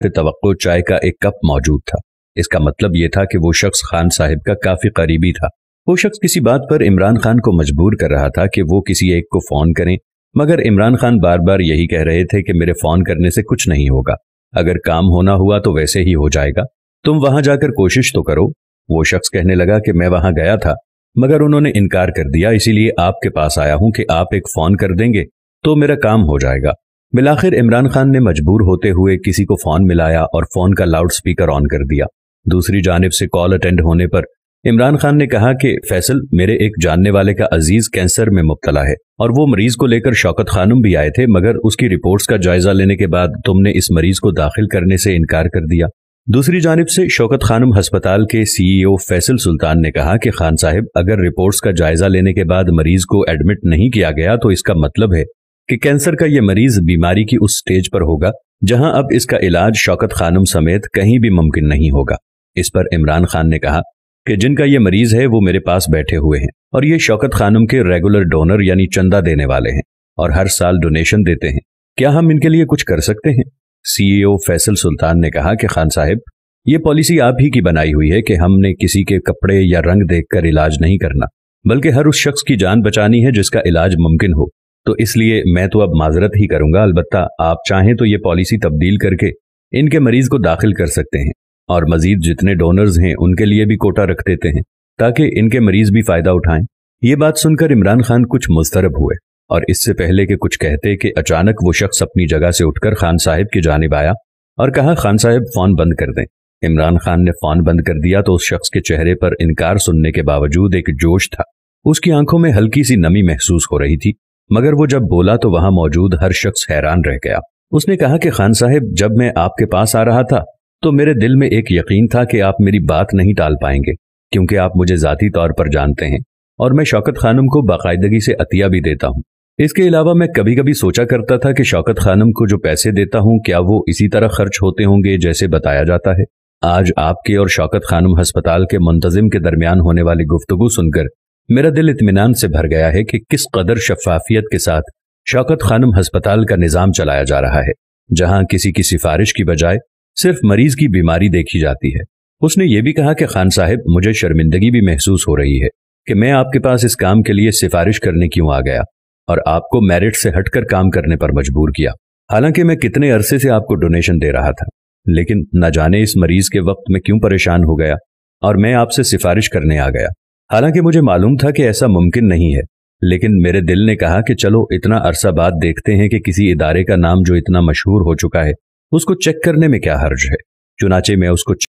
توقع چائے کا ایک کپ موجود تھا۔ اس کا مطلب یہ تھا کہ وہ شخص خان صاحب کا کافی قریبی تھا۔ وہ شخص کسی بات پر عمران خان کو مجبور کر رہا تھا کہ وہ کسی ایک کو فون کریں، مگر عمران خان بار بار یہی کہہ رہے تھے کہ میرے فون کرنے سے کچھ نہیں ہوگا، اگر کام ہونا ہوا تو ویسے ہی ہو جائے گا، تم وہاں جا کر کوشش تو کرو۔ وہ شخص کہنے لگا کہ میں وہاں گیا تھا مگر انہوں نے انکار کر دیا، اسی لیے آپ کے پاس آیا ہوں کہ آپ ایک فون کر دیں گے تو میرا کام ہو جائے گا۔ بالآخر عمران خان نے مجبور ہوتے ہوئے کسی کو فون ملایا اور فون کا لاؤڈ سپیکر آن کر دیا۔ دوسری جانب سے کال اٹینڈ ہونے پر عمران خان نے کہا کہ فیصل، میرے ایک جاننے والے کا عزیز کینسر میں مبتلا ہے اور وہ مریض کو لے کر شوکت خانم بھی آئے تھے، مگر اس کی رپورٹس کا جائزہ لینے کے بعد تم نے اس مریض کو داخل کرنے سے انکار کر دیا۔ دوسری جانب سے شوکت خانم ہسپتال کے CEO فیصل سلطان نے کہا کہ خان صاحب، اگر رپورٹس کا جائزہ لینے کے بعد مریض کو ایڈمٹ نہیں کیا گیا تو اس کا مطلب ہے کہ کینسر کا یہ مریض بیماری کی اس سٹیج پر ہوگا جہاں اب اس کا علاج شوکت خانم سمیت کہیں بھی ممکن نہیں ہوگا۔ اس پر عمران خان نے کہا کہ جن کا یہ مریض ہے وہ میرے پاس بیٹھے ہوئے ہیں اور یہ شوکت خانم کے ریگولر ڈونر یعنی چندہ دینے والے ہیں اور ہر سال ڈونیشن دیتے ہیں، کیا ہم ان کے لیے کچھ کر سکتے ہیں؟ CEO فیصل سلطان نے کہا کہ خان صاحب، یہ پالیسی آپ ہی کی بنائی ہوئی ہے کہ ہم نے کسی کے کپڑے یا رنگ دیکھ کر علاج نہیں کرنا، بلکہ ہر اس شخص کی جان بچانی ہے جس کا علاج ممکن ہو، تو اس لیے میں تو اب معذرت ہی کروں گا، البتہ آپ چاہیں تو یہ پالیسی تبدیل کر کے ان کے مریض کو داخل کر سکتے ہیں اور مزید جتنے ڈونرز ہیں ان کے لیے بھی کوٹا رکھ دیتے ہیں تاکہ ان کے مریض بھی فائدہ اٹھائیں۔ یہ بات سن کر عمران خان کچھ مضطرب ہوئے اور اس سے پہلے کہ کچھ کہتے کہ اچانک وہ شخص اپنی جگہ سے اٹھ کر خان صاحب کی جانب آیا اور کہا، خان صاحب فون بند کر دیں۔ عمران خان نے فون بند کر دیا تو اس شخص کے چہرے پر انکار سننے کے باوجود ایک جوش تھا، اس کی آنکھوں میں ہلکی سی نمی محسوس ہو رہی تھی، مگر وہ جب بولا تو وہاں موجود ہر شخص حیران رہ گیا۔ اس نے کہا کہ خان صاحب، جب میں آپ کے پاس آ رہا تھا تو میرے دل میں ایک یقین تھا کہ آپ میری بات نہیں ٹال پائیں گے، کیونکہ آپ مجھے ذاتی طور پر جانتے ہیں اور میں شوکت خانم کو باقاعدگی سے عطیہ بھی دیتا ہوں۔ اس کے علاوہ میں کبھی کبھی سوچا کرتا تھا کہ شوکت خانم کو جو پیسے دیتا ہوں کیا وہ اسی طرح خرچ ہوتے ہوں گے جیسے بتایا جاتا ہے۔ آج آپ کے اور شوکت خانم ہسپتال کے منتظم کے درمیان ہونے والی گفتگو سن کر میرا دل اطمینان سے بھر گیا ہے کہ کس قدر شفافیت کے ساتھ شوکت خانم ہسپتال کا نظام چلایا جا رہا ہے، جہاں کسی کی سفارش کی بجائے صرف مریض کی بیماری دیکھی جاتی ہے۔ اس نے یہ بھی کہا کہ خان صاحب، مجھے شرمندگی بھی محسوس ہو رہی ہے کہ میں آپ کے پاس اس کام کے لیے سفارش کرنے کیوں آ گیا اور آپ کو میرٹ سے ہٹ کر کام کرنے پر مجبور کیا، حالانکہ میں کتنے عرصے سے آپ کو ڈونیشن دے رہا تھا، لیکن نہ جانے اس مریض کے وقت میں کیوں پریشان ہو گیا اور میں آپ سے سفارش کرنے آ گیا، حالانکہ مجھے معلوم تھا کہ ایسا ممکن نہیں ہے، لیکن میرے دل نے کہا کہ چلو اتنا عرصہ بعد دیکھتے ہیں کہ کسی ادارے کا نام جو اتنا مشہور ہو چکا ہے اس کو چیک کرنے میں کیا حرج ہے۔ چنانچہ میں اس کو